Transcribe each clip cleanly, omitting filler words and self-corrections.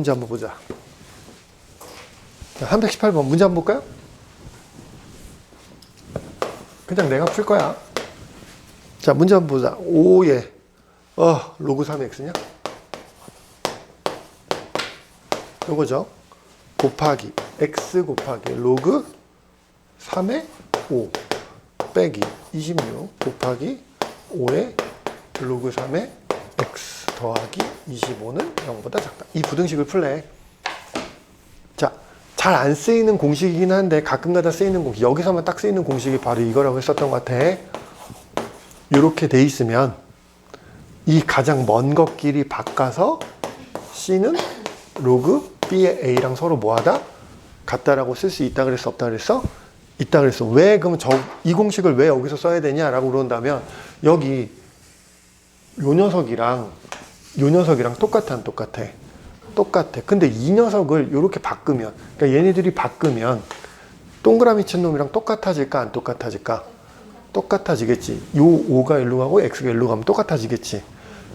문제 한번 보자. 자, 318번 문제 한번 볼까요? 그냥 내가 풀 거야. 자, 문제 한번 보자. 5에 로그 3x냐? 요거죠. 곱하기 x 곱하기 로그 3의 5 빼기 26 곱하기 5의 로그 3의 x 더하기 25는 0보다 작다. 이 부등식을 풀래. 자, 잘 안 쓰이는 공식이긴 한데 가끔가다 쓰이는 공식, 여기서만 딱 쓰이는 공식이 바로 이거라고 했었던 것 같아. 이렇게 돼 있으면 이 가장 먼 것끼리 바꿔서 C는 로그 B의 A랑 서로 뭐하다? 같다라고 쓸 수 있다 그랬어? 없다 그랬어? 있다 그랬어. 왜 그럼 이 공식을 왜 여기서 써야 되냐라고 그런다면 여기 요 녀석이랑 똑같아 안 똑같아? 똑같아. 근데 이 녀석을 이렇게 바꾸면, 그러니까 얘네들이 바꾸면 동그라미 친 놈이랑 똑같아질까 안 똑같아질까? 똑같아지겠지. 요 5가 일로 가고 x가 일로 가면 똑같아지겠지.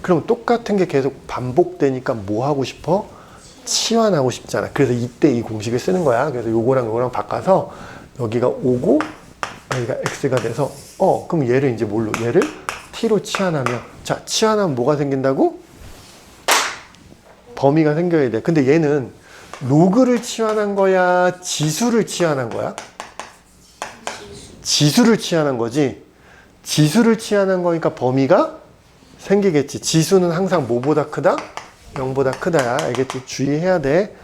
그럼 똑같은 게 계속 반복되니까 뭐 하고 싶어? 치환하고 싶잖아. 그래서 이때 이 공식을 쓰는 거야. 그래서 요거랑 바꿔서 여기가 5고 여기가 x가 돼서 그럼 얘를 이제 뭘로? 얘를 t로 치환하면, 자, 치환하면 뭐가 생긴다고? 범위가 생겨야 돼. 근데 얘는 로그를 치환한 거야? 지수를 치환한 거야? 지수를 치환한 거지. 지수를 치환한 거니까 범위가 생기겠지. 지수는 항상 뭐보다 크다? 0보다 크다야. 알겠지? 주의해야 돼.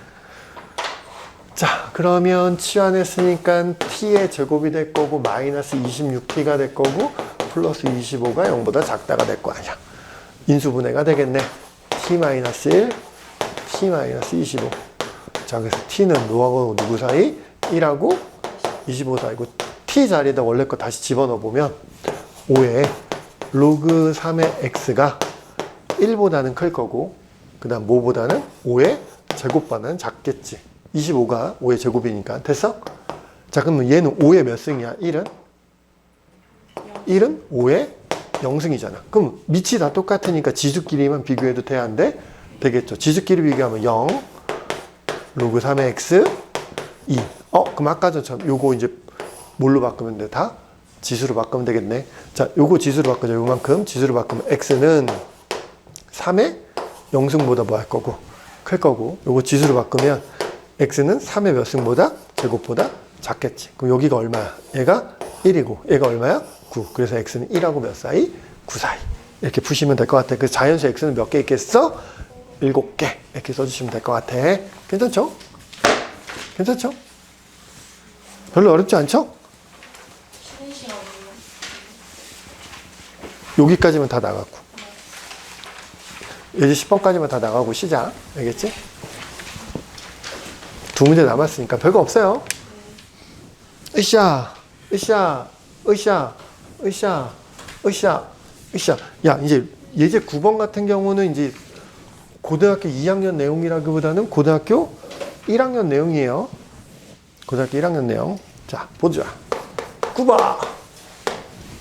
자, 그러면 치환했으니까 t의 제곱이 될 거고 마이너스 26t가 될 거고 플러스 25가 0보다 작다가 될 거 아니야. 인수분해가 되겠네. t-1, t-25. 자, 그래서 t는 뭐하고 누구 사이? 1하고 25 사이고, t 자리에다 원래 거 다시 집어넣어 보면 5에 로그 3의 x가 1보다는 클 거고, 그 다음 뭐보다는 5의 제곱보다는 작겠지. 25가 5의 제곱이니까. 됐어? 자, 그러면 얘는 5의 몇 승이야? 1은? 1은 5의 0승이잖아. 그럼 밑이 다 똑같으니까 지수끼리만 비교해도 돼야 안 돼? 되겠죠. 지수끼리 비교하면 0, 로그 3의 x, 2. 그럼 아까 전처럼 요거 이제 뭘로 바꾸면 돼? 다? 지수로 바꾸면 되겠네. 자, 요거 지수로 바꾸자. 요만큼 지수로 바꾸면 x는 3의 0승보다 뭐 할 거고? 클 거고. 요거 지수로 바꾸면 x는 3의 몇 승보다? 제곱보다 작겠지. 그럼 여기가 얼마야? 얘가 1이고 얘가 얼마야? 9. 그래서 x는 1하고 몇 사이? 9 사이. 이렇게 푸시면 될 것 같아. 그래서 자연수 x는 몇 개 있겠어? 7개. 이렇게 써주시면 될 것 같아. 괜찮죠? 괜찮죠? 별로 어렵지 않죠? 여기까지만 다 나갔고. 이제 10번까지만 다 나가고 시작. 알겠지? 두 문제 남았으니까 별거 없어요. 으쌰, 으쌰, 으쌰, 으쌰, 으쌰, 으쌰. 야, 이제 예제 9번 같은 경우는 이제 고등학교 2학년 내용이라기보다는 고등학교 1학년 내용이에요. 고등학교 1학년 내용. 자, 보자. 9번.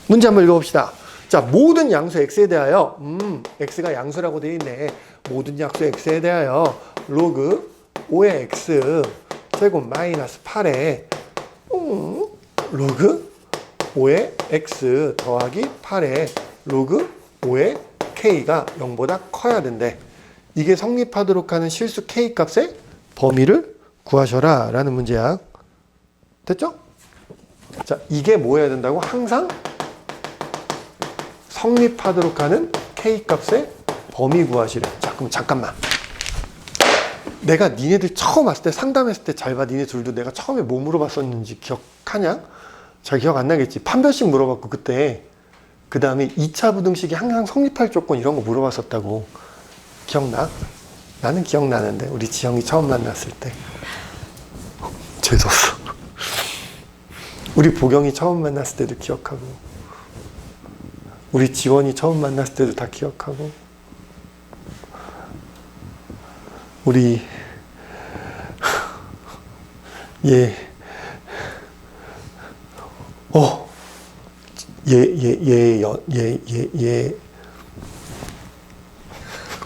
문제 한번 읽어봅시다. 자, 모든 양수 x에 대하여, x가 양수라고 되어 있네. 모든 양수 x에 대하여 로그 5의 x 제곱 마이너스 8에 로그 5의 x 더하기 8에 로그 5의 k가 0보다 커야 된대. 이게 성립하도록 하는 실수 k 값의 범위를 구하셔라 라는 문제야. 됐죠? 자, 이게 뭐 해야 된다고? 항상 성립하도록 하는 k 값의 범위 구하시래. 자, 그럼 잠깐만. 내가 니네들 처음 왔을 때 상담했을 때 잘 봐. 니네 둘도 내가 처음에 뭐 물어봤었는지 기억하냐? 잘 기억 안 나겠지. 판별식 물어봤고 그때 그 다음에 2차 부등식이 항상 성립할 조건 이런 거 물어봤었다고. 기억나? 나는 기억나는데 우리 지영이 처음 만났을 때 재수없어. 우리 보경이 처음 만났을 때도 기억하고 우리 지원이 처음 만났을 때도 다 기억하고 우리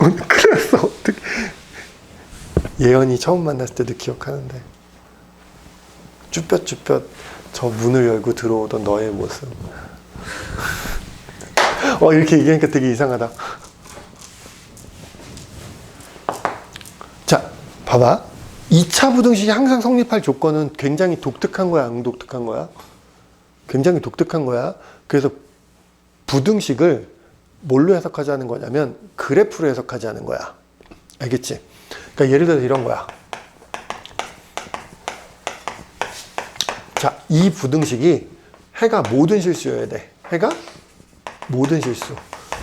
오늘 큰일 났어. 어떡해. 예언이 처음 만났을 때도 기억하는데 쭈뼛쭈뼛 저 문을 열고 들어오던 너의 모습. 이렇게 얘기하니까 되게 이상하다. 자, 봐봐. 2차 부등식이 항상 성립할 조건은 굉장히 독특한 거야, 안 독특한 거야? 굉장히 독특한 거야. 그래서 부등식을 뭘로 해석하자는 거냐면 그래프로 해석하자는 거야. 알겠지? 그러니까 예를 들어서 이런 거야. 자, 이 부등식이 해가 모든 실수여야 돼. 해가 모든 실수.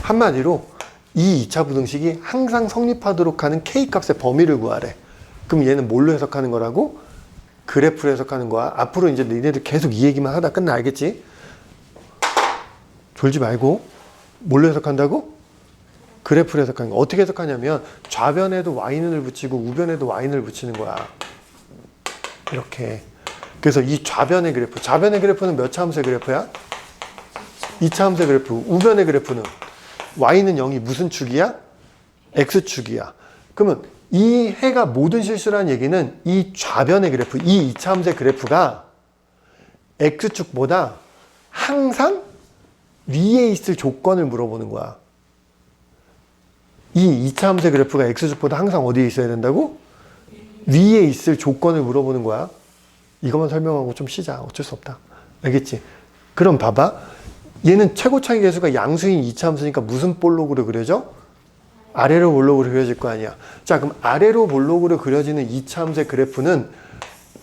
한마디로 이 2차 부등식이 항상 성립하도록 하는 k 값의 범위를 구하래. 그럼 얘는 뭘로 해석하는 거라고? 그래프로 해석하는 거야. 앞으로 이제 니네들 계속 이 얘기만 하다 끝나. 알겠지? 졸지 말고. 뭘로 해석한다고? 그래프로 해석하는 거. 어떻게 해석하냐면 좌변에도 y는을 붙이고 우변에도 y는을 붙이는 거야. 이렇게. 그래서 이 좌변의 그래프. 좌변의 그래프는 몇 차 함수의 그래프야? 2차 함수의 그래프. 우변의 그래프는 y는 0이 무슨 축이야? x축이야. 그러면 이 해가 모든 실수라는 얘기는 이 좌변의 그래프, 이 2차 함수의 그래프가 x축보다 항상 위에 있을 조건을 물어보는 거야. 이 2차 함수의 그래프가 x축보다 항상 어디에 있어야 된다고? 위에 있을 조건을 물어보는 거야. 이것만 설명하고 좀 쉬자. 어쩔 수 없다. 알겠지? 그럼 봐봐. 얘는 최고차기 계수가 양수인 2차 함수니까 무슨 볼록으로 그려져? 아래로 볼록으로 그려질 거 아니야. 자, 그럼 아래로 볼록으로 그려지는 2차 함수의 그래프는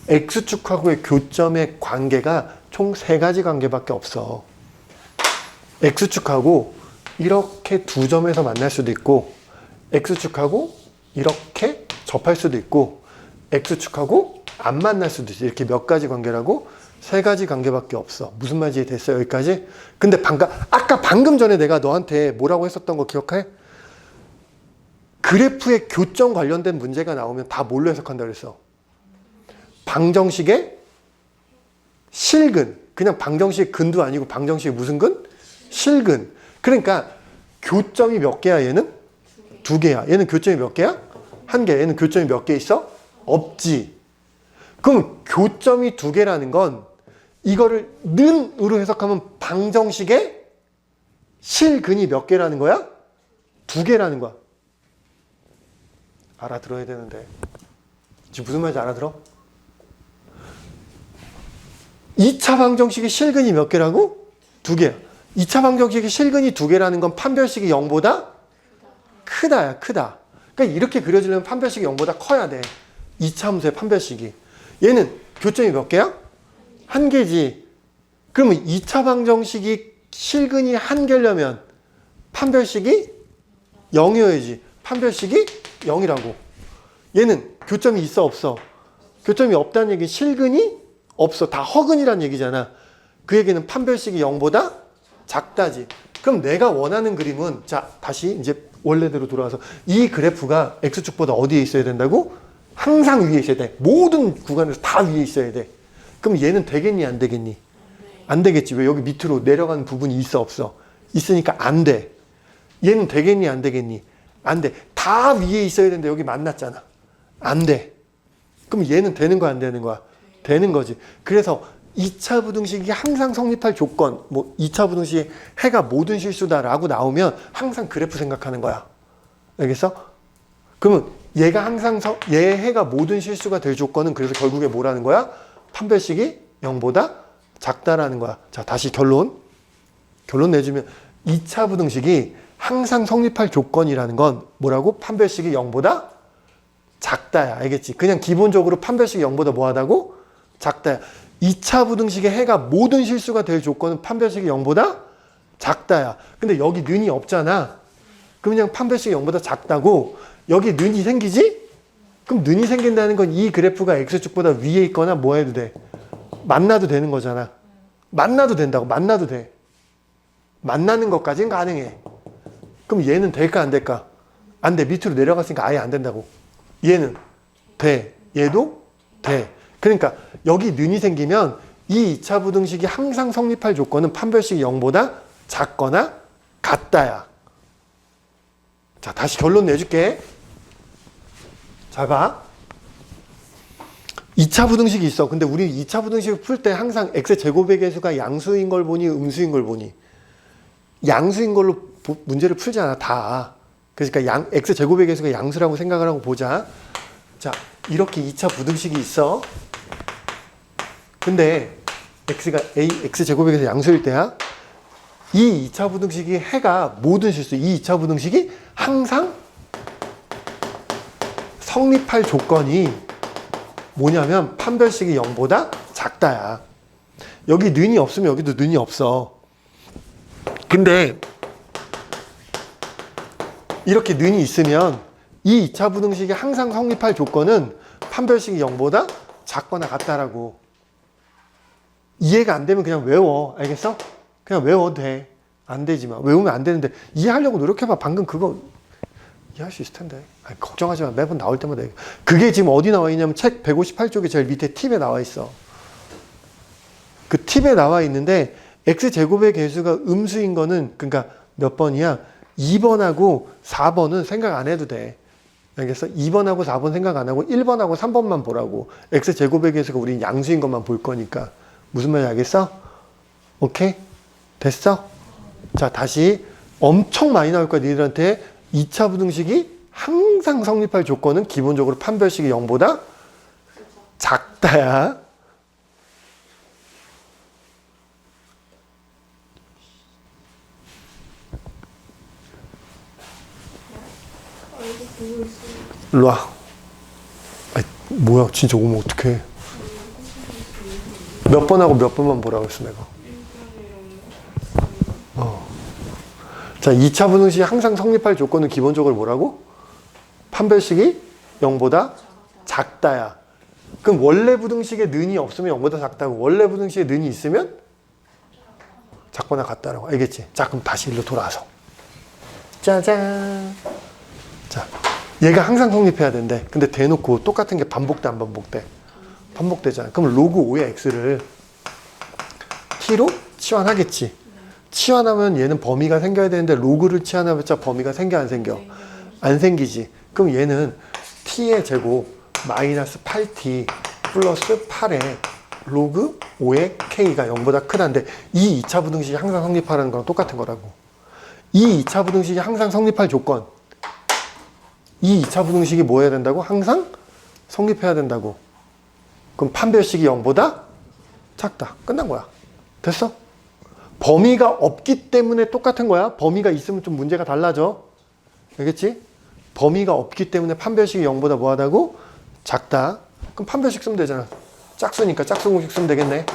x축하고의 교점의 관계가 총 3가지 관계밖에 없어. x축하고 이렇게 두 점에서 만날 수도 있고 X축하고 이렇게 접할 수도 있고 X축하고 안 만날 수도 있어. 이렇게 몇 가지 관계라고? 세 가지 관계밖에 없어. 무슨 말인지 됐어요? 여기까지? 근데 아까 방금 전에 내가 너한테 뭐라고 했었던 거 기억해? 그래프의 교점 관련된 문제가 나오면 다 뭘로 해석한다 그랬어? 방정식의 실근. 그냥 방정식 근도 아니고 방정식의 무슨 근? 실근. 그러니까 교점이 몇 개야 얘는? 두 개야. 얘는 교점이 몇 개야? 한 개. 얘는 교점이 몇 개 있어? 없지. 그럼 교점이 두 개라는 건 이거를 는으로 해석하면 방정식의 실근이 몇 개라는 거야? 두 개라는 거야. 알아들어야 되는데. 지금 무슨 말인지 알아들어? 2차 방정식의 실근이 몇 개라고? 두 개야. 2차 방정식의 실근이 두 개라는 건 판별식이 0보다 크다야, 크다. 그러니까 이렇게 그려지려면 판별식이 0보다 커야 돼. 2차 함수의 판별식이. 얘는 교점이 몇 개야? 한 개지. 그러면 2차 방정식이 실근이 한 개려면 판별식이 0이어야지. 판별식이 0이라고. 얘는 교점이 있어, 없어? 교점이 없다는 얘기는 실근이 없어. 다 허근이란 얘기잖아. 그 얘기는 판별식이 0보다 작다지. 그럼 내가 원하는 그림은, 자, 다시 이제 원래대로 돌아와서 이 그래프가 X축보다 어디에 있어야 된다고? 항상 위에 있어야 돼. 모든 구간에서 다 위에 있어야 돼. 그럼 얘는 되겠니, 안 되겠니? 안 되겠지. 왜? 여기 밑으로 내려가는 부분이 있어, 없어? 있으니까 안 돼. 얘는 되겠니, 안 되겠니? 안 돼. 다 위에 있어야 되는데 여기 만났잖아. 안 돼. 그럼 얘는 되는 거야, 안 되는 거야? 되는 거지. 그래서 2차 부등식이 항상 성립할 조건, 뭐 2차 부등식이 해가 모든 실수다라고 나오면 항상 그래프 생각하는 거야. 알겠어? 그러면 얘가 항상 얘 해가 모든 실수가 될 조건은 그래서 결국에 뭐라는 거야? 판별식이 0보다 작다라는 거야. 자, 다시 결론 내주면 2차 부등식이 항상 성립할 조건이라는 건 뭐라고? 판별식이 0보다 작다야. 알겠지? 그냥 기본적으로 판별식이 0보다 뭐하다고? 작다야. 2차 부등식의 해가 모든 실수가 될 조건은 판별식이 0보다 작다야. 근데 여기 는이 없잖아. 그럼 그냥 판별식이 0보다 작다고. 여기 는이 생기지? 그럼 는이 생긴다는 건 이 그래프가 X축보다 위에 있거나 뭐 해도 돼? 만나도 되는 거잖아. 만나도 된다고. 만나도 돼. 만나는 것까지는 가능해. 그럼 얘는 될까 안 될까? 안 돼. 밑으로 내려갔으니까 아예 안 된다고. 얘는 돼. 얘도 돼. 그러니까 여기 는이 생기면 이 2차 부등식이 항상 성립할 조건은 판별식이 0보다 작거나 같다야. 자, 다시 결론 내줄게. 잘 봐. 2차 부등식이 있어. 근데 우리 2차 부등식을 풀 때 항상 x제곱의 개수가 양수인 걸 보니 음수인 걸 보니? 양수인 걸로 문제를 풀지 않아, 다. 그러니까 x제곱의 개수가 양수라고 생각을 하고 보자. 자, 이렇게 2차 부등식이 있어. 근데 x제곱의 개수 양수일 때야. 이 2차 부등식이 해가 모든 실수, 이 2차 부등식이 항상 성립할 조건이 뭐냐면 판별식이 0보다 작다야. 여기 는이 없으면 여기도 는이 없어. 근데 이렇게 는이 있으면 이 2차 부등식이 항상 성립할 조건은 판별식이 0보다 작거나 같다라고. 이해가 안 되면 그냥 외워. 알겠어? 그냥 외워도 돼. 안 되지만. 외우면 안 되는데 이해하려고 노력해봐. 방금 그거 이해할 수 있을 텐데. 아니, 걱정하지 마. 매번 나올 때마다. 그게 지금 어디 나와 있냐면 책 158쪽에 제일 밑에 팁에 나와 있어. 그 팁에 나와 있는데 x제곱의 개수가 음수인 거는 그러니까 몇 번이야? 2번하고 4번은 생각 안 해도 돼. 알겠어? 2번하고 4번 생각 안 하고 1번하고 3번만 보라고. x제곱의 개수가 우린 양수인 것만 볼 거니까. 무슨 말인지 알겠어? 오케이? 됐어? 자, 다시 엄청 많이 나올 거야. 니들한테 2차 부등식이 항상 성립할 조건은 기본적으로 판별식이 0보다 작다야. 일로 와. 아이, 뭐야, 진짜 오면 어떡해. 몇 번하고 몇 번만 보라고 했어, 내가. 자, 2차 부등식이 항상 성립할 조건은 기본적으로 뭐라고? 판별식이 0보다 작다야. 그럼 원래 부등식에 는이 없으면 0보다 작다고, 원래 부등식에 는이 있으면 작거나 같다라고. 알겠지? 자, 그럼 다시 일로 돌아와서. 짜잔. 자, 얘가 항상 성립해야 된대. 근데 대놓고 똑같은 게 반복돼, 안 반복돼? 반복되잖아. 그럼 로그 5의 x를 t로 치환하겠지. 치환하면 얘는 범위가 생겨야 되는데 로그를 치환하면 범위가 생겨, 안 생겨? 안 생기지. 그럼 얘는 t의 제곱 마이너스 8t 플러스 8에 로그 5의 k가 0보다 크다는데 이 2차 부등식이 항상 성립하라는 거랑 똑같은 거라고. 이 2차 부등식이 항상 성립할 조건. 이 2차 부등식이 뭐 해야 된다고? 항상 성립해야 된다고. 그럼 판별식이 0보다 작다. 끝난 거야. 됐어? 범위가 없기 때문에 똑같은 거야. 범위가 있으면 좀 문제가 달라져. 알겠지? 범위가 없기 때문에 판별식이 0보다 뭐 하다고? 작다. 그럼 판별식 쓰면 되잖아. 짝수니까 짝수 공식 쓰면 되겠네.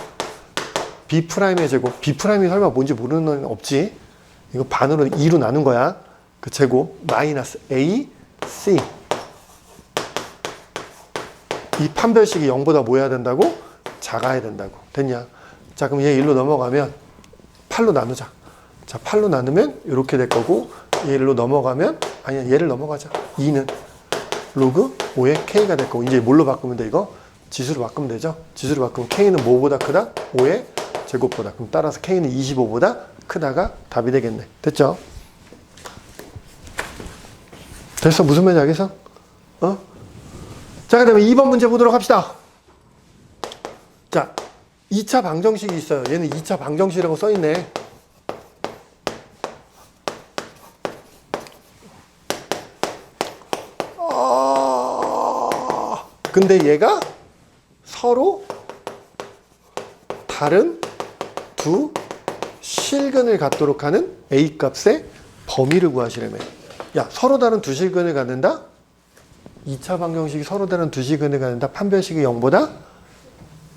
B'의 제곱. B'이 설마 뭔지 모르는 건 없지. 이거 반으로 2로 나눈 거야. 그 제곱 마이너스 A, C. 이 판별식이 0보다 뭐 해야 된다고? 작아야 된다고. 됐냐? 자, 그럼 얘 1로 넘어가면 8로 나누자. 자, 8로 나누면 이렇게 될 거고, 얘로 넘어가면, 아니야, 얘를 넘어가자. 2는 로그 5의 K가 될 거고, 이제 뭘로 바꾸면 돼, 이거? 지수로 바꾸면 되죠? 지수로 바꾸면 K는 뭐보다 크다? 5의 제곱보다. 그럼 따라서 K는 25보다 크다가 답이 되겠네. 됐죠? 됐어? 무슨 말인지 알겠어? 어? 자, 그 다음에 2번 문제 보도록 합시다. 자, 2차 방정식이 있어요. 얘는 2차 방정식이라고 써있네. 근데 얘가 서로 다른 두 실근을 갖도록 하는 A 값의 범위를 구하시려면, 야, 서로 다른 두 실근을 갖는다? 2차 방정식이 서로 다른 두 실근을 갖는다? 판별식이 0보다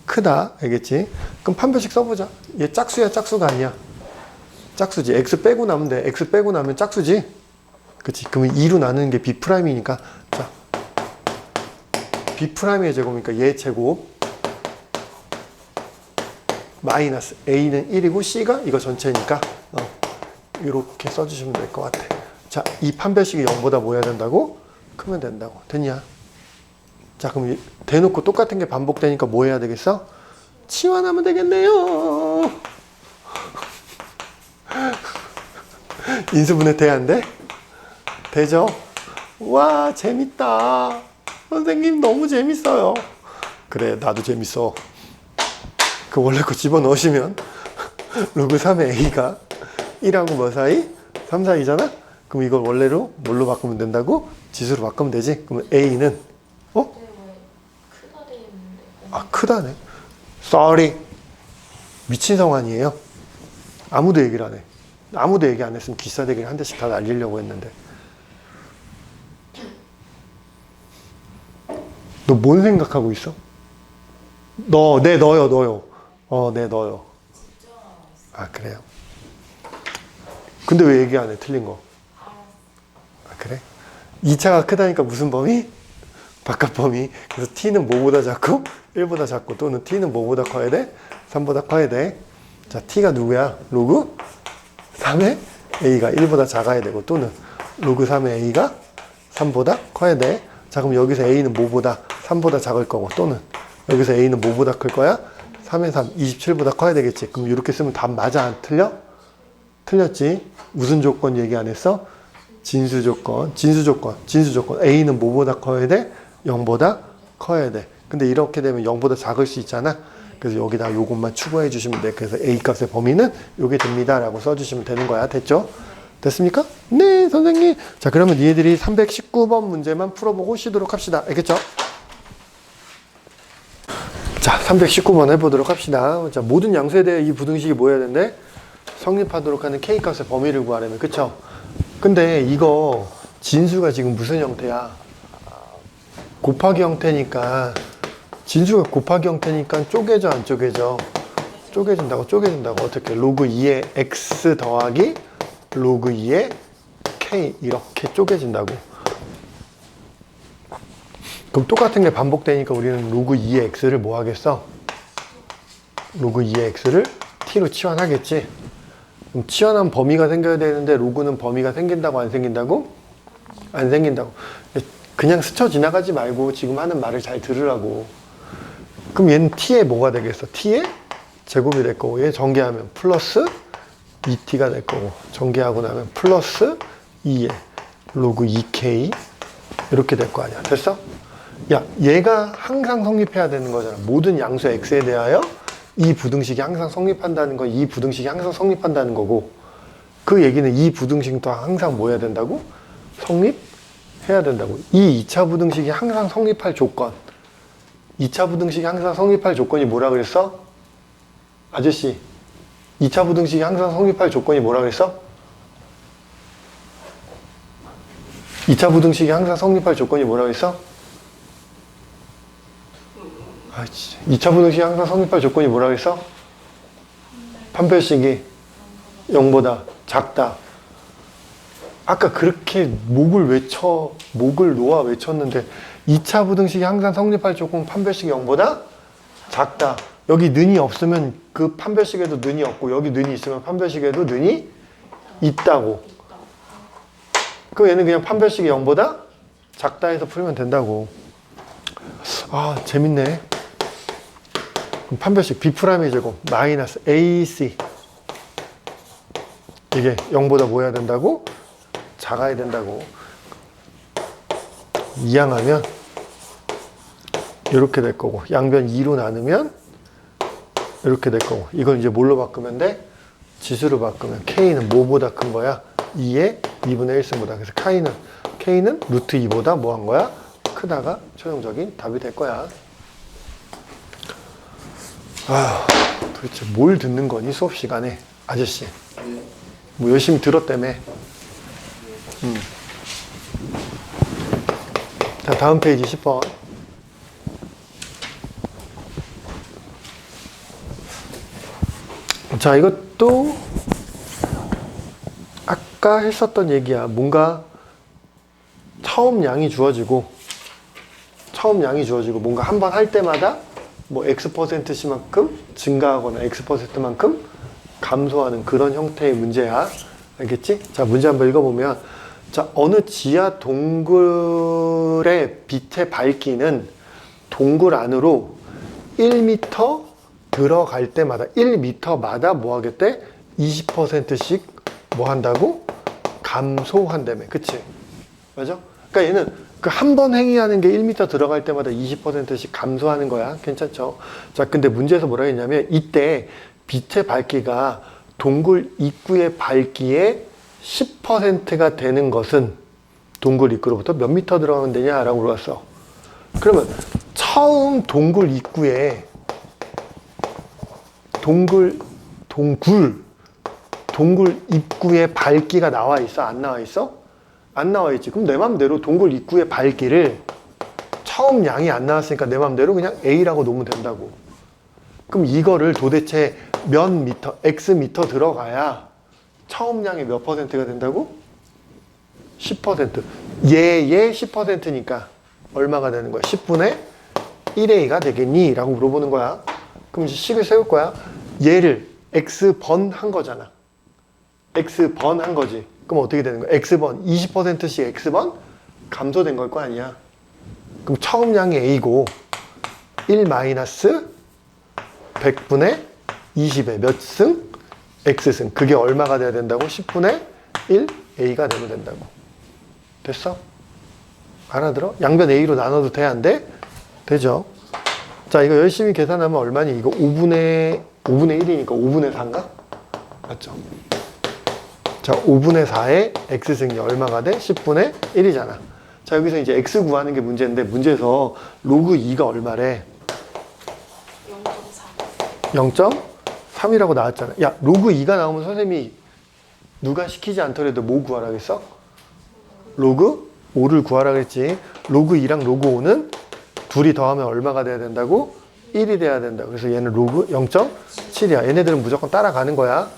크다. 알겠지? 그럼 판별식 써보자. 얘 짝수야, 짝수가 아니야? 짝수지. x 빼고 나면 돼. x 빼고 나면 짝수지? 그치? 그러면 2로 나누는 게 B'이니까. 자, B'의 제곱이니까 얘 제곱 마이너스 A는 1이고 C가 이거 전체니까 이렇게 써주시면 될 것 같아. 자, 이 판별식이 0보다 뭐 해야 된다고? 크면 된다고. 됐냐? 자, 그럼 대놓고 똑같은 게 반복되니까 뭐 해야 되겠어? 치환하면 되겠네요. 인수분해 돼, 안 돼? 되죠? 와, 재밌다. 선생님 너무 재밌어요. 그래, 나도 재밌어. 그 원래 거 집어넣으시면 로그 3의 A가 1하고 뭐 사이? 3 사이잖아? 그럼 이걸 원래로 뭘로 바꾸면 된다고? 지수로 바꾸면 되지? 그러면 A는 아, 크다네. Sorry. 미친 성환이에요. 아무도 얘기를 안 해. 아무도 얘기 안 했으면 기사대기를 한 대씩 다 날리려고 했는데. 너 뭔 생각하고 있어? 너요. 네, 너요. 아, 그래요? 근데 왜 얘기 안 해? 틀린 거. 아, 그래? 2차가 크다니까 무슨 범위? 바깥 범위. 그래서 t는 뭐보다 작고 1보다 작고, 또는 t는 뭐보다 커야 돼? 3보다 커야 돼. 자, t가 누구야? 로그 3의 a가 1보다 작아야 되고, 또는 로그 3의 a가 3보다 커야 돼. 자, 그럼 여기서 a는 뭐보다? 3보다 작을 거고, 또는 여기서 a는 뭐보다 클 거야? 3의 3, 27보다 커야 되겠지. 그럼 이렇게 쓰면 답 맞아? 안 틀려? 틀렸지. 무슨 조건 얘기 안 했어? 진수 조건. a는 뭐보다 커야 돼? 0보다 커야 돼. 근데 이렇게 되면 0보다 작을 수 있잖아. 그래서 여기다 요것만 추가해 주시면 돼. 그래서 a 값의 범위는 요게 됩니다 라고 써주시면 되는 거야. 됐죠? 됐습니까? 네, 선생님. 자, 그러면 니네들이 319번 문제만 풀어보고 쉬도록 합시다. 알겠죠? 자, 319번 해보도록 합시다. 자, 모든 양수에 대해 이 부등식이 뭐 해야 되는데? 성립하도록 하는 k 값의 범위를 구하려면, 그쵸? 근데 이거 진수가 지금 무슨 형태야? 곱하기 형태니까, 진수가 곱하기 형태니까 쪼개져, 안 쪼개져? 쪼개진다고. 어떻게? 로그 2의 x 더하기 로그 2의 k, 이렇게 쪼개진다고. 그럼 똑같은 게 반복되니까 우리는 로그 2의 x를 뭐 하겠어? 로그 2의 x를 t로 치환하겠지. 그럼 치환한 범위가 생겨야 되는데 로그는 범위가 생긴다고 안 생긴다고? 안 생긴다고. 그냥 스쳐 지나가지 말고 지금 하는 말을 잘 들으라고. 그럼 얘는 t의 뭐가 되겠어? t의 제곱이 될 거고, 얘 전개하면 플러스 2t가 될 거고, 전개하고 나면 플러스 2의 로그 2k 이렇게 될 거 아니야. 됐어? 야, 얘가 항상 성립해야 되는 거잖아. 모든 양수 x에 대하여 이 부등식이 항상 성립한다는 건 이 부등식이 항상 성립한다는 거고, 그 얘기는 이 부등식도 항상 뭐 해야 된다고? 성립해야 된다고. 이 2차 부등식이 항상 성립할 조건, 2차 부등식이 항상 성립할 조건이 뭐라 그랬어? 아저씨, 2차 부등식이 항상 성립할 조건이 뭐라 그랬어? 2차 부등식이 항상 성립할 조건이 뭐라 그랬어? 아, 진짜. 2차 부등식이 항상 성립할 조건이 뭐라 그랬어? 판별식이 0보다 작다. 아까 그렇게 목을 놓아 외쳤는데 2차 부등식이 항상 성립할 조건 판별식이 0보다 작다. 여기 는이 없으면 그 판별식에도 는이 없고, 여기 는이 있으면 판별식에도 는이 있다고. 그럼 얘는 그냥 판별식이 0보다 작다 해서 풀면 된다고. 아, 재밌네. 그럼 판별식 B'의 제곱 마이너스 AC, 이게 0보다 뭐 해야 된다고? 작아야 된다고. 이항하면 이렇게 될 거고, 양변 2로 나누면 이렇게 될 거고, 이건 이제 뭘로 바꾸면 돼? 지수로 바꾸면 K는 뭐보다 큰 거야? 2의 2분의 1승보다. 그래서 K는 루트 2보다 뭐 한 거야? 크다가 최종적인 답이 될 거야. 아, 도대체 뭘 듣는 거니 수업 시간에? 아저씨 뭐 열심히 들었다며. 자, 다음 페이지 10번. 자, 이것도 아까 했었던 얘기야. 뭔가 처음 양이 주어지고 뭔가 한 번 할 때마다 뭐 X%씩만큼 증가하거나 X%만큼 감소하는 그런 형태의 문제야. 알겠지? 자, 문제 한번 읽어보면, 자, 어느 지하 동굴의 빛의 밝기는 동굴 안으로 1m 들어갈 때마다 1m마다 뭐 하겠대? 20%씩 뭐 한다고? 감소한다며. 그치? 맞아? 그러니까 얘는 그 한 번 행위하는 게 1m 들어갈 때마다 20%씩 감소하는 거야. 괜찮죠? 자, 근데 문제에서 뭐라 했냐면, 이때 빛의 밝기가 동굴 입구의 밝기의 10%가 되는 것은 동굴 입구로부터 몇 미터 들어가면 되냐라고 물어봤어. 그러면 처음 동굴 입구에 동굴 입구에 밝기가 나와 있어? 안 나와 있어? 안 나와 있지. 그럼 내 맘대로 동굴 입구의 밝기를 처음 양이 안 나왔으니까 내 맘대로 그냥 A라고 놓으면 된다고. 그럼 이거를 도대체 몇 미터, X 미터 들어가야 처음 양의 몇 %가 된다고? 10%. 얘의 10%니까 얼마가 되는 거야? 10분의 1A가 되겠니? 라고 물어보는 거야. 그럼 이제 식을 세울 거야. 얘를 X번 한 거잖아. X번 한 거지. 그럼 어떻게 되는 거야? X번, 20%씩 X번 감소된 걸 거 아니야. 그럼 처음 양이 A고 1 마이너스 100분의 20의 몇 승? X승. 그게 얼마가 돼야 된다고? 10분의 1 A가 되면 된다고. 됐어? 알아들어? 양변 A로 나눠도 돼? 안 돼? 되죠? 자, 이거 열심히 계산하면 얼마니? 이거 5분의 1이니까 5분의 4인가? 맞죠? 자, 5분의 4의 X승이 얼마가 돼? 10분의 1이잖아. 자, 여기서 이제 X 구하는 게 문제인데, 문제에서 로그 2가 얼마래? 0.3이라고 나왔잖아. 야, 로그 2가 나오면 선생님이 누가 시키지 않더라도 뭐 구하라겠어? 로그 5를 구하라겠지. 로그 2랑 로그 5는 둘이 더하면 얼마가 돼야 된다고? 1이 돼야 된다. 그래서 얘는 로그 0.7이야. 얘네들은 무조건 따라가는 거야.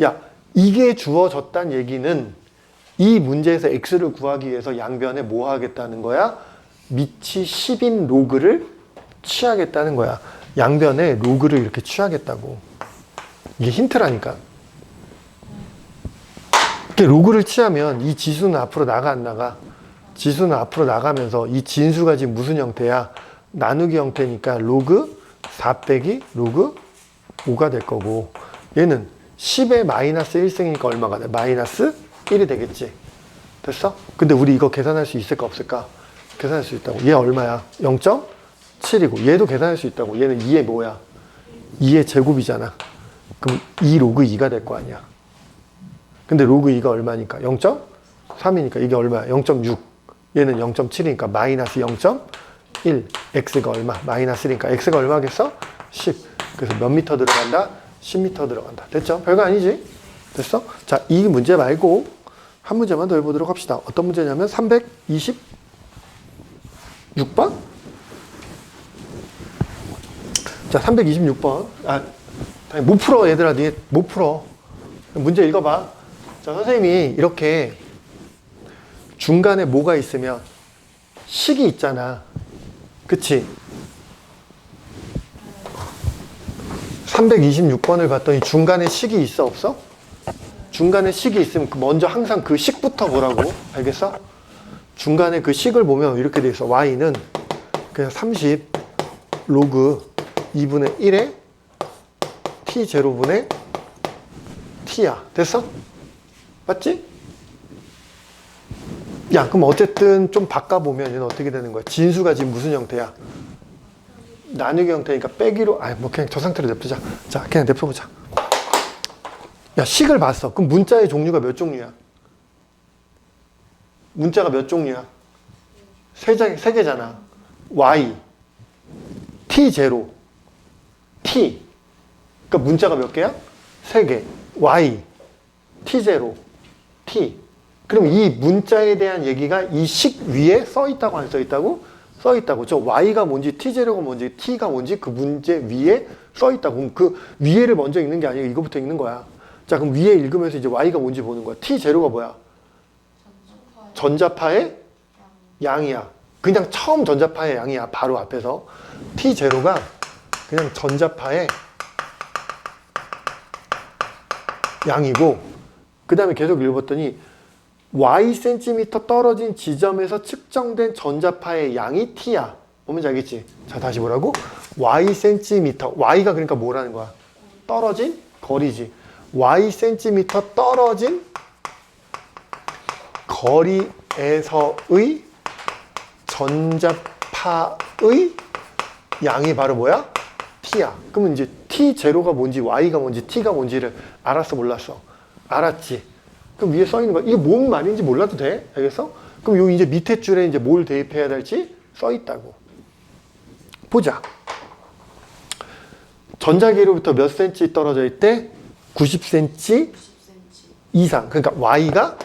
야, 이게 주어졌다는 얘기는 이 문제에서 x를 구하기 위해서 양변에 뭐 하겠다는 거야? 밑이 10인 로그를 취하겠다는 거야. 양변에 로그를 이렇게 취하겠다고. 이게 힌트라니까. 이렇게 로그를 취하면 이 지수는 앞으로 나가 안 나가? 지수는 앞으로 나가면서 이 진수가 지금 무슨 형태야? 나누기 형태니까 로그 4 빼기 로그 5가 될 거고, 얘는 10의 마이너스 1승이니까 얼마가 돼? 마이너스 1이 되겠지. 됐어? 근데 우리 이거 계산할 수 있을까 없을까? 계산할 수 있다고. 얘 얼마야? 0.7이고 얘도 계산할 수 있다고. 얘는 2의 뭐야? 2의 제곱이잖아. 그럼 2 로그 2가 될 거 아니야. 근데 로그 2가 얼마니까? 0.3이니까 이게 얼마야? 0.6. 얘는 0.7이니까 마이너스 0.1. x가 얼마? 마이너스 1이니까 x가 얼마겠어? 10. 그래서 몇 미터 들어간다? 10m 들어간다. 됐죠? 별거 아니지? 됐어? 자, 이 문제 말고 한 문제만 더 해보도록 합시다. 어떤 문제냐면 326번? 자, 326번. 못 풀어, 얘들아. 니 못 풀어. 문제 읽어봐. 자, 선생님이 이렇게 중간에 뭐가 있으면 식이 있잖아. 그치? 326번을 봤더니 중간에 식이 있어, 없어? 중간에 식이 있으면 먼저 항상 그 식부터 보라고. 알겠어? 중간에 그 식을 보면 이렇게 돼 있어. y는 그냥 30 로그 2분의 1에 t0분의 t야. 됐어? 맞지? 야, 그럼 어쨌든 좀 바꿔보면 얘는 어떻게 되는 거야? 진수가 지금 무슨 형태야? 나누기 형태니까 빼기로, 뭐 그냥 저 상태로 냅두자. 자, 그냥 냅둬보자. 야, 식을 봤어. 그럼 문자의 종류가 몇 종류야? 문자가 몇 종류야? 세 개잖아. y, t0, t. 그러니까 문자가 몇 개야? 3개. y, t0, t. 그럼 이 문자에 대한 얘기가 이 식 위에 써 있다고 안 써 있다고? 써 있다고. 저 y가 뭔지 t0가 뭔지 t가 뭔지 그 문제 위에 써 있다고. 그럼 그 위에를 먼저 읽는 게 아니고 이거부터 읽는 거야. 자, 그럼 위에 읽으면서 이제 y가 뭔지 보는 거야. t0가 뭐야? 전자파의 양이야. 그냥 처음 전자파의 양이야. 바로 앞에서. t0가 그냥 전자파의 양이고, 그 다음에 계속 읽어봤더니 y cm 떨어진 지점에서 측정된 전자파의 양이 t야. 뭔지 알겠지? 자, 다시 뭐라고? y cm. y가 그러니까 뭐라는 거야? 떨어진 거리지. y cm 떨어진 거리에서의 전자파의 양이 바로 뭐야? t야. 그러면 이제 t0가 뭔지 y가 뭔지 t가 뭔지를 알았어, 몰랐어? 알았지. 그럼 위에 써 있는 거야. 이게 뭔 말인지 몰라도 돼? 알겠어? 그럼 요 이제 밑에 줄에 이제 뭘 대입해야 될지 써 있다고. 보자. 전자기로부터 몇 cm 떨어져 있대? 90cm 이상. 그러니까 y가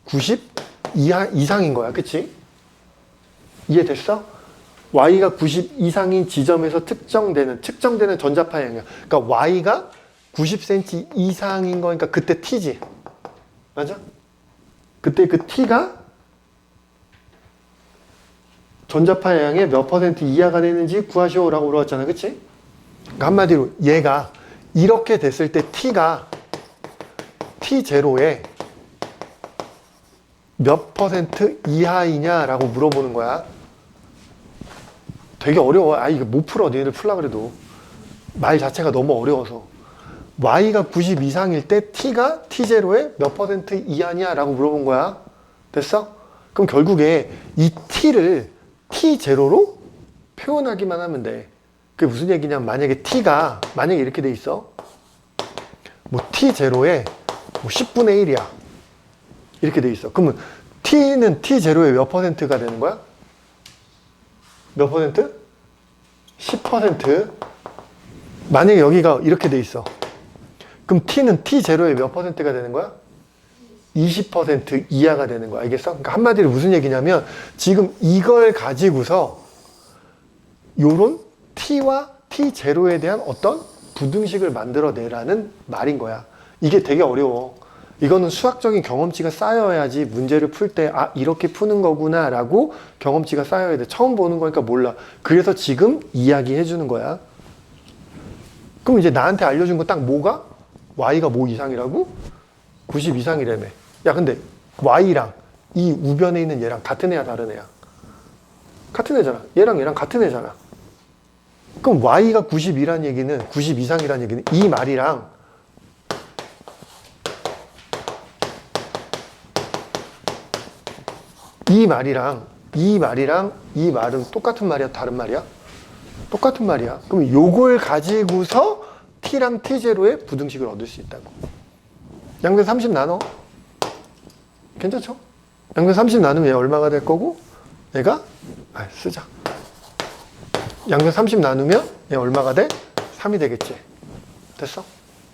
90 이상인 거야. 그치? 이해됐어? y가 90 이상인 지점에서 측정되는 전자파의 양이야. 그러니까 y가 90cm 이상인 거니까 그때 t지. 맞아? 그때 그 t가 전자파의 양의 몇 퍼센트 이하가 되는지 구하시오 라고 물어봤잖아. 그치? 그러니까 한마디로 얘가 이렇게 됐을 때 t가 t0에 몇 퍼센트 이하이냐라고 물어보는 거야. 되게 어려워. 이거 못 풀어. 너희들 풀라 그래도. 말 자체가 너무 어려워서. y가 90 이상일 때 t가 t0에 몇 퍼센트 이하냐라고 물어본 거야. 됐어? 그럼 결국에 이 t를 t0로 표현하기만 하면 돼. 그게 무슨 얘기냐면 만약에 t가 만약에 이렇게 돼 있어. 뭐 t0에 뭐 10분의 1이야. 이렇게 돼 있어. 그러면 t는 t0에 몇 퍼센트가 되는 거야? 몇 퍼센트? 10%. 만약에 여기가 이렇게 돼 있어. 그럼 t는 t0에 몇 퍼센트가 되는 거야? 20% 이하가 되는 거야. 알겠어? 그러니까 한마디로 무슨 얘기냐면 지금 이걸 가지고서 요런 t와 t0에 대한 어떤 부등식을 만들어내라는 말인 거야. 이게 되게 어려워. 이거는 수학적인 경험치가 쌓여야지 문제를 풀 때 아 이렇게 푸는 거구나 라고 경험치가 쌓여야 돼. 처음 보는 거니까 몰라. 그래서 지금 이야기해 주는 거야. 그럼 이제 나한테 알려준 거 딱 뭐가? y가 뭐 이상이라고? 90 이상이라며. 야 근데 y랑 이 우변에 있는 얘랑 같은 애야 다른 애야? 같은 애잖아. 얘랑 얘랑 같은 애잖아. 그럼 y가 92란 얘기는 90 이상이란 얘기는 이 말이랑 이 말이랑 이 말은 똑같은 말이야 다른 말이야? 똑같은 말이야. 그럼 요걸 가지고서 t랑 t0의 부등식을 얻을 수 있다고. 양변 30 나눠. 괜찮죠? 양변 30 나누면 얘 얼마가 될 거고 얘가 쓰자. 양변 30 나누면 얘 얼마가 돼? 3이 되겠지. 됐어?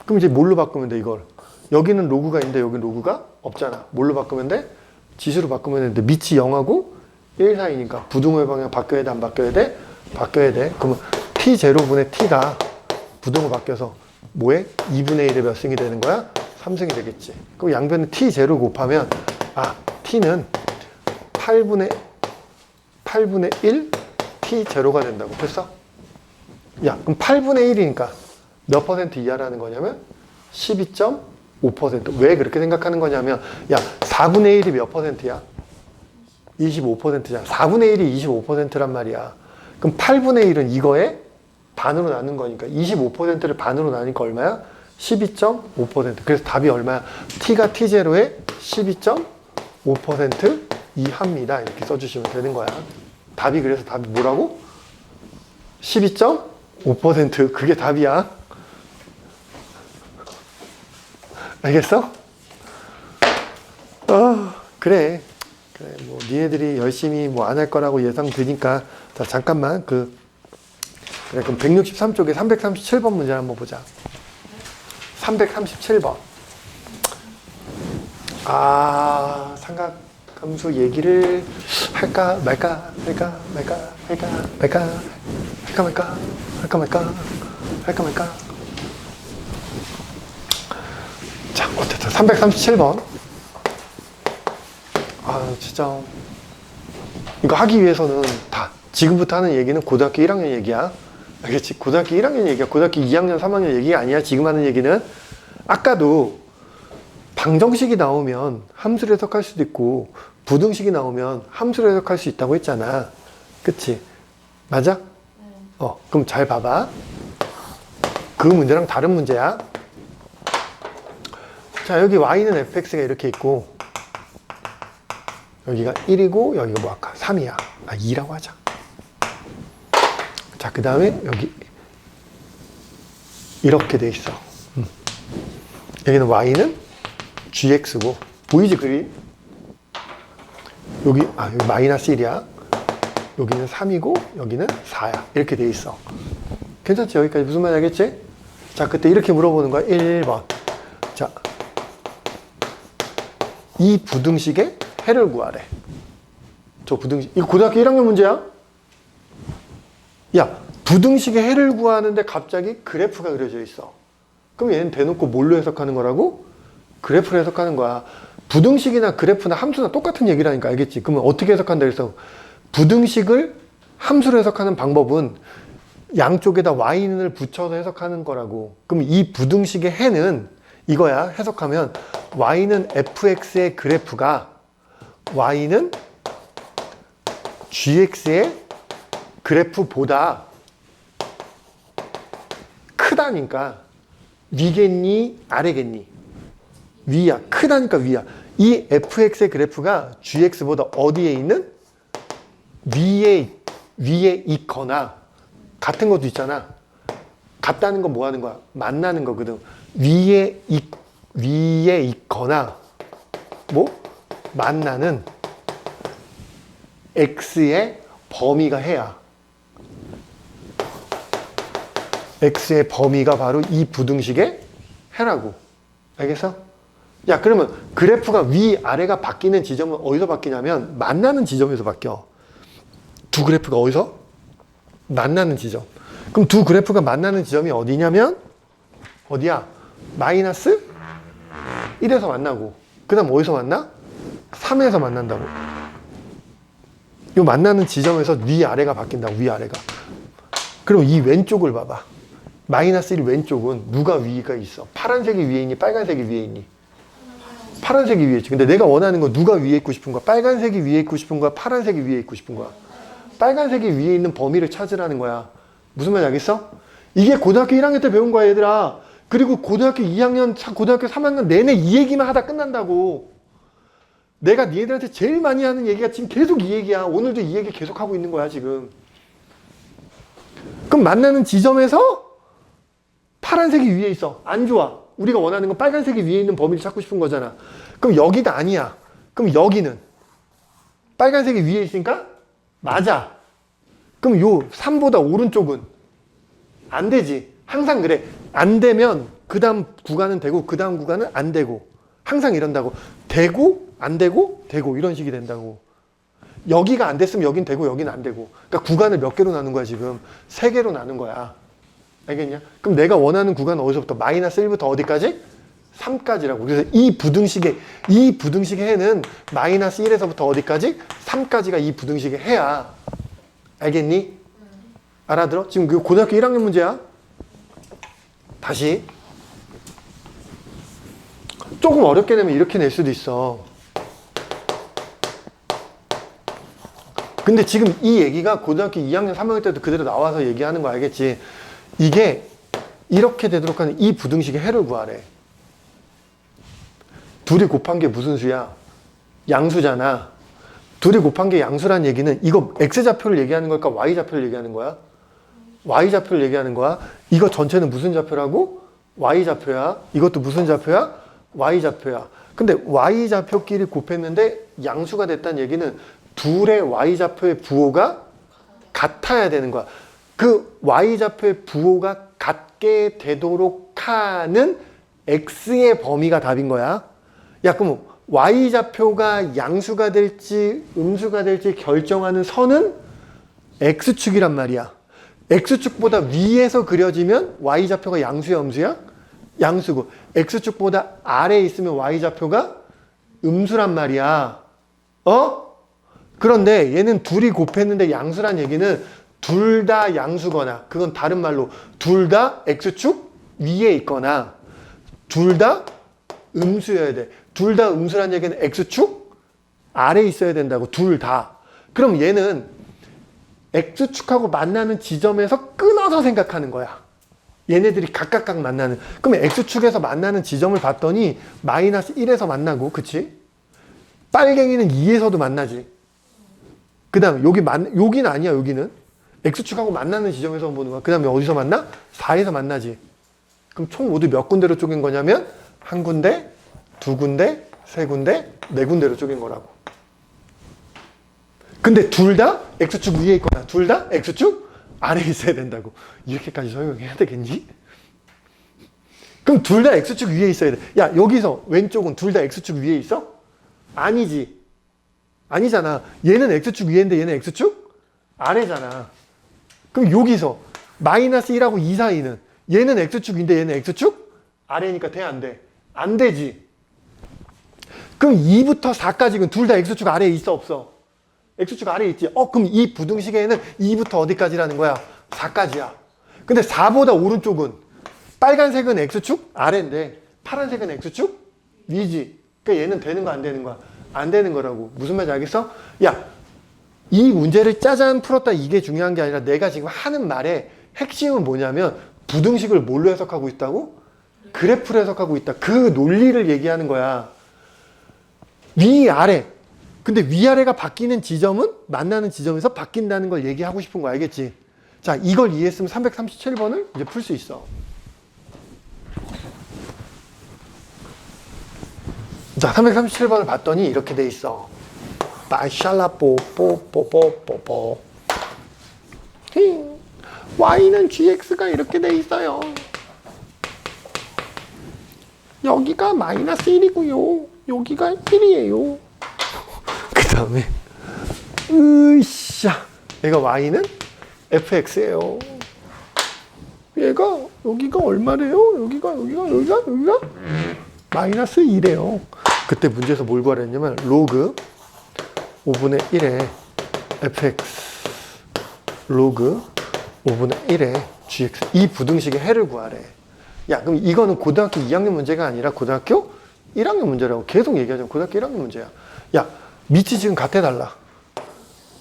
그럼 이제 뭘로 바꾸면 돼 이걸? 여기는 로그가 있는데 여기는 로그가 없잖아. 뭘로 바꾸면 돼? 지수로 바꾸면 되는데 밑이 0하고 1 사이니까 부등호의 방향 바뀌어야 돼 안 바뀌어야 돼? 바뀌어야 돼. 그러면 t0분의 t가 부등호 바뀌어서 뭐해? 2분의 1의 몇 승이 되는 거야? 3승이 되겠지. 그럼 양변은 t0 곱하면 t는 8분의 1 t0가 된다고. 됐어? 야 그럼 8분의 1이니까 몇 퍼센트 이하라는 거냐면 12.5%. 왜 그렇게 생각하는 거냐면 야 4분의 1이 몇 퍼센트야? 25%잖아. 4분의 1이 25%란 말이야. 그럼 8분의 1은 이거에 반으로 나눈 거니까 25%를 반으로 나누니까 얼마야? 12.5%. 그래서 답이 얼마야? t가 t0의 12.5% 이하입니다. 이렇게 써주시면 되는 거야. 답이 그래서 답이 뭐라고? 12.5%. 그게 답이야. 알겠어? 그래 뭐 니네들이 열심히 뭐 안 할 거라고 예상 드니까 자 잠깐만 그래 그럼 163쪽에 337번 문제 한번 보자. 337번 삼각함수 얘기를 할까 말까 자 어쨌든 337번 진짜 이거 하기 위해서는 다 지금부터 하는 얘기는 고등학교 1학년 얘기야. 알겠지? 고등학교 1학년 얘기야. 고등학교 2학년 3학년 얘기가 아니야. 지금 하는 얘기는 아까도 방정식이 나오면 함수를 해석할 수도 있고 부등식이 나오면 함수를 해석할 수 있다고 했잖아. 그치? 맞아? 그럼 잘 봐봐. 그 문제랑 다른 문제야. 자 여기 y는 fx가 이렇게 있고 여기가 1이고 여기가 뭐 아까 3이야. 2라고 하자. 자, 그 다음에 여기 이렇게 돼 있어. 여기는 y는 gx고 보이지 그림? 여기 마이너스 1이야. 여기는 3이고 여기는 4야. 이렇게 돼 있어. 괜찮지? 여기까지 무슨 말인지 알겠지? 자, 그때 이렇게 물어보는 거야. 1번. 자, 이 부등식의 해를 구하래. 저 부등식. 이거 고등학교 1학년 문제야? 야, 부등식의 해를 구하는데 갑자기 그래프가 그려져 있어. 그럼 얘는 대놓고 뭘로 해석하는 거라고? 그래프로 해석하는 거야. 부등식이나 그래프나 함수나 똑같은 얘기라니까 알겠지? 그러면 어떻게 해석한다 그래서 부등식을 함수로 해석하는 방법은 양쪽에다 y는을 붙여서 해석하는 거라고. 그럼 이 부등식의 해는 이거야. 해석하면 y는 fx의 그래프가 y는 gx의 그래프보다 크다니까 위겠니 아래겠니? 위야. 크다니까 위야. 이 fx의 그래프가 gx보다 어디에 있는? 위에 있거나 같은 것도 있잖아. 같다는 건 뭐 하는 거야? 만나는 거거든. 위에 있거나 뭐? 만나는 x의 범위가 해야. x의 범위가 바로 이 부등식의 해라고. 알겠어? 야, 그러면 그래프가 위아래가 바뀌는 지점은 어디서 바뀌냐면 만나는 지점에서 바뀌어. 두 그래프가 어디서? 만나는 지점. 그럼 두 그래프가 만나는 지점이 어디냐면 어디야? 마이너스 1에서 만나고 그 다음 어디서 만나? 3에서 만난다고. 이 만나는 지점에서 위아래가 바뀐다고. 위아래가. 그럼 이 왼쪽을 봐봐. 마이너스 1 왼쪽은 누가 위가 있어? 파란색이 위에 있니? 빨간색이 위에 있니? 파란색이 위에 있지. 근데 내가 원하는 건 누가 위에 있고 싶은 거야? 빨간색이 위에 있고 싶은 거야? 파란색이 위에 있고 싶은 거야? 빨간색이 위에 있는 범위를 찾으라는 거야. 무슨 말인지 알겠어? 이게 고등학교 1학년 때 배운 거야, 얘들아. 그리고 고등학교 2학년, 고등학교 3학년 내내 이 얘기만 하다 끝난다고. 내가 니네들한테 제일 많이 하는 얘기가 지금 계속 이 얘기야. 오늘도 이 얘기 계속 하고 있는 거야, 지금. 그럼 만나는 지점에서 파란색이 위에 있어. 안 좋아. 우리가 원하는 건 빨간색이 위에 있는 범위를 찾고 싶은 거잖아. 그럼 여기가 아니야. 그럼 여기는 빨간색이 위에 있으니까 맞아. 그럼 요 3보다 오른쪽은 안 되지. 항상 그래. 안 되면 그 다음 구간은 되고 그 다음 구간은 안 되고. 항상 이런다고. 되고 안 되고 되고 이런 식이 된다고. 여기가 안 됐으면 여긴 되고 여긴 안 되고. 그러니까 구간을 몇 개로 나눈 거야 지금? 3개로 나눈 거야. 알겠냐? 그럼 내가 원하는 구간은 어디서부터? 마이너스 1부터 어디까지? 3까지라고. 그래서 이 부등식의 해는 마이너스 1에서부터 어디까지? 3까지가 이 부등식의 해야. 알겠니? 알아들어? 지금 그 고등학교 1학년 문제야. 다시. 조금 어렵게 내면 이렇게 낼 수도 있어. 근데 지금 이 얘기가 고등학교 2학년, 3학년 때도 그대로 나와서 얘기하는 거 알겠지? 이게 이렇게 되도록 하는 이 부등식의 해를 구하래. 둘이 곱한 게 무슨 수야? 양수잖아. 둘이 곱한 게 양수란 얘기는 이거 x좌표를 얘기하는 걸까? y좌표를 얘기하는 거야? y좌표를 얘기하는 거야. 이거 전체는 무슨 좌표라고? y좌표야. 이것도 무슨 좌표야? y좌표야. 근데 y좌표끼리 곱했는데 양수가 됐다는 얘기는 둘의 y좌표의 부호가 같아야 되는 거야. 그 y좌표의 부호가 같게 되도록 하는 x의 범위가 답인 거야. 야, 그럼 y좌표가 양수가 될지 음수가 될지 결정하는 선은 x축이란 말이야. x축보다 위에서 그려지면 y좌표가 양수야, 음수야? 양수고. x축보다 아래에 있으면 y좌표가 음수란 말이야. 그런데 얘는 둘이 곱했는데 양수란 얘기는 둘 다 양수거나, 그건 다른 말로 둘 다 x축 위에 있거나 둘 다 음수여야 돼. 둘 다 음수란 얘기는 x축 아래에 있어야 된다고. 둘 다. 그럼 얘는 x축하고 만나는 지점에서 끊어서 생각하는 거야. 얘네들이 각각 만나는. 그러면 x축에서 만나는 지점을 봤더니 마이너스 1에서 만나고, 그치? 빨갱이는 2에서도 만나지. 그 다음에 여기는 아니야. 여기는 x축하고 만나는 지점에서 보는 거야. 그 다음에 어디서 만나? 4에서 만나지. 그럼 총 모두 몇 군데로 쪼갠 거냐면 한 군데, 두 군데, 세 군데, 네 군데로 쪼갠 거라고. 근데 둘 다 x축 위에 있거나 둘 다 x축 아래에 있어야 된다고. 이렇게까지 설명해야 되겠니? 그럼 둘 다 x축 위에 있어야 돼. 야, 여기서 왼쪽은 둘 다 x축 위에 있어? 아니지. 아니잖아. 얘는 x축 위에인데 얘는 x축 아래잖아. 그럼 여기서 마이너스 1하고 2 사이는 얘는 x축인데 얘는 x축 아래니까 돼, 안 돼? 안 되지. 그럼 2부터 4까지는 둘 다 x축 아래에 있어, 없어? x축 아래에 있지. 그럼 이 부등식에는 2부터 어디까지라는 거야? 4까지야. 근데 4보다 오른쪽은 빨간색은 x축 아래인데 파란색은 x축 위지. 그러니까 얘는 되는 거 안 되는 거야? 안 되는 거라고. 무슨 말인지 알겠어? 야, 이 문제를 짜잔 풀었다 이게 중요한 게 아니라 내가 지금 하는 말의 핵심은 뭐냐면 부등식을 뭘로 해석하고 있다고? 그래프로 해석하고 있다. 그 논리를 얘기하는 거야. 위아래. 근데 위아래가 바뀌는 지점은 만나는 지점에서 바뀐다는 걸 얘기하고 싶은 거 알겠지? 자, 이걸 이해했으면 337번을 이제 풀 수 있어. 자, 337번을 봤더니 이렇게 돼 있어. 빠샬라뽀뽀뽀뽀뽀뽀. y는 gx가 이렇게 돼 있어요. 여기가 마이너스 1이고요. 여기가 1이에요. 그 다음에 으쌰, 얘가 y는 fx예요. 얘가 여기가 얼마래요? 여기가 마이너스 2래요. 그때 문제에서 뭘 구하랬냐면 로그 5분의 1에 fx 로그 5분의 1에 gx 이 부등식의 해를 구하래. 야, 그럼 이거는 고등학교 2학년 문제가 아니라 고등학교 1학년 문제라고 계속 얘기하자면 고등학교 1학년 문제야. 야, 밑이 지금 같아달라.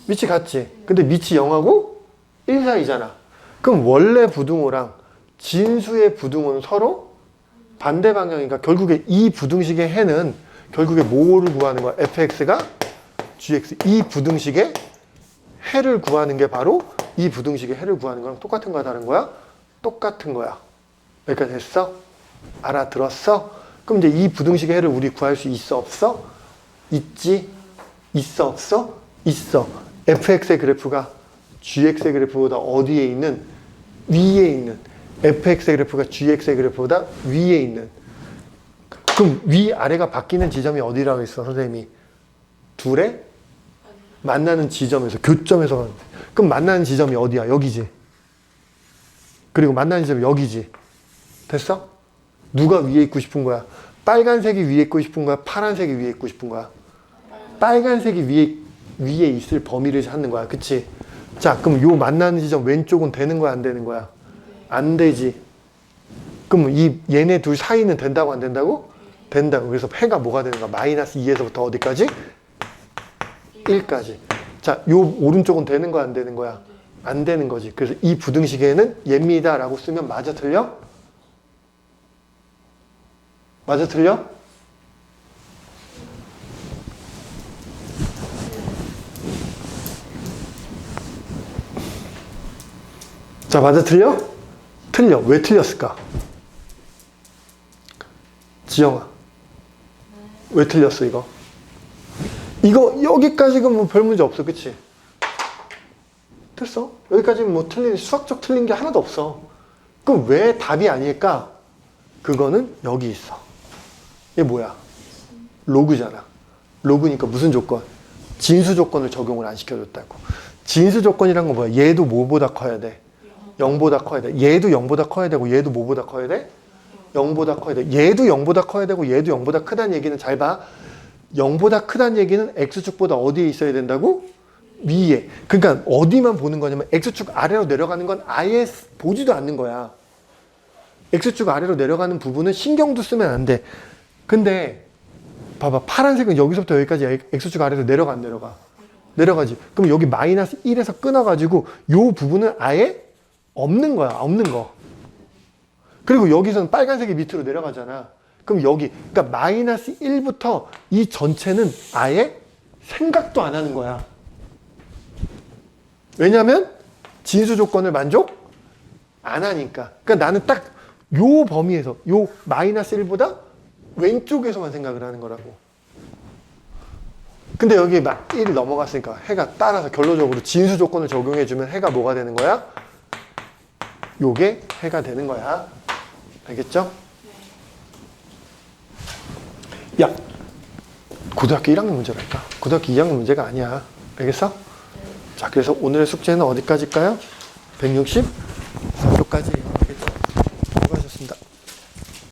밑이 같지? 근데 밑이 0하고 1 사이잖아. 그럼 원래 부등호랑 진수의 부등호는 서로 반대 방향이니까 결국에 이 부등식의 해는 결국에 뭐를 구하는 거야? fx가 gx 이 부등식의 해를 구하는 게 바로 이 부등식의 해를 구하는 거랑 똑같은 거야 다른 거야? 똑같은 거야. 여기까지 됐어? 알아들었어? 그럼 이제 이 부등식의 해를 우리 구할 수 있어 없어? 있지? 있어 없어? 있어. fx의 그래프가 gx의 그래프보다 어디에 있는? 위에 있는. fx의 그래프가 gx의 그래프보다 위에 있는. 그럼 위아래가 바뀌는 지점이 어디라고 했어 선생님이? 둘의 만나는 지점에서 교점에서 가는데. 그럼 만나는 지점이 어디야? 여기지. 그리고 만나는 지점이 여기지. 됐어? 누가 위에 있고 싶은 거야? 빨간색이 위에 있고 싶은 거야? 파란색이 위에 있고 싶은 거야? 빨간색이 위에 있을 범위를 찾는 거야. 그치? 자, 그럼 요 만나는 지점 왼쪽은 되는 거야? 안 되는 거야? 안 되지. 그럼 얘네 둘 사이는 된다고 안 된다고? 된다고. 그래서 해가 뭐가 되는 거야? 마이너스 2에서부터 어디까지? 1까지. 자, 요 오른쪽은 되는 거야? 안 되는 거야? 안 되는 거지. 그래서 이 부등식에는 얘입니다 라고 쓰면 맞아 틀려? 맞아 틀려? 자, 맞아 틀려? 틀려. 왜 틀렸을까? 지영아. 왜 틀렸어 이거? 이거 여기까지는 뭐 별 문제 없어. 그치? 됐어? 여기까지는 뭐 수학적 틀린 게 하나도 없어. 그럼 왜 답이 아닐까? 그거는 여기 있어. 이게 뭐야? 로그잖아. 로그니까 무슨 조건? 진수 조건을 적용을 안 시켜줬다고. 진수 조건이란 건 뭐야? 얘도 뭐보다 커야 돼? 0보다 커야 돼. 얘도 0보다 커야 되고 얘도 뭐보다 커야 돼? 0보다 커야 돼. 얘도 0보다 커야 되고 얘도 0보다 크다는 얘기는 잘 봐. 0보다 크다는 얘기는 x축보다 어디에 있어야 된다고? 위에. 그러니까 어디만 보는 거냐면 x축 아래로 내려가는 건 아예 보지도 않는 거야. x축 아래로 내려가는 부분은 신경도 쓰면 안 돼. 근데 봐봐. 파란색은 여기서부터 여기까지 x축 아래로 내려가 안 내려가? 내려가지. 그럼 여기 마이너스 1에서 끊어가지고 요 부분은 아예 없는 거야. 없는 거. 그리고 여기서는 빨간색이 밑으로 내려가잖아. 그럼 여기 그러니까 마이너스 1부터 이 전체는 아예 생각도 안 하는 거야. 왜냐하면 진수 조건을 만족 안 하니까. 그러니까 나는 딱 요 범위에서 요 마이너스 1보다 왼쪽에서만 생각을 하는 거라고. 근데 여기 1이 넘어갔으니까 해가 따라서 결론적으로 진수 조건을 적용해주면 해가 뭐가 되는 거야? 요게 해가 되는 거야. 알겠죠? 야, 고등학교 1학년 문제랄까? 고등학교 2학년 문제가 아니야. 알겠어? 자, 그래서 오늘의 숙제는 어디까지일까요? 164쪽까지.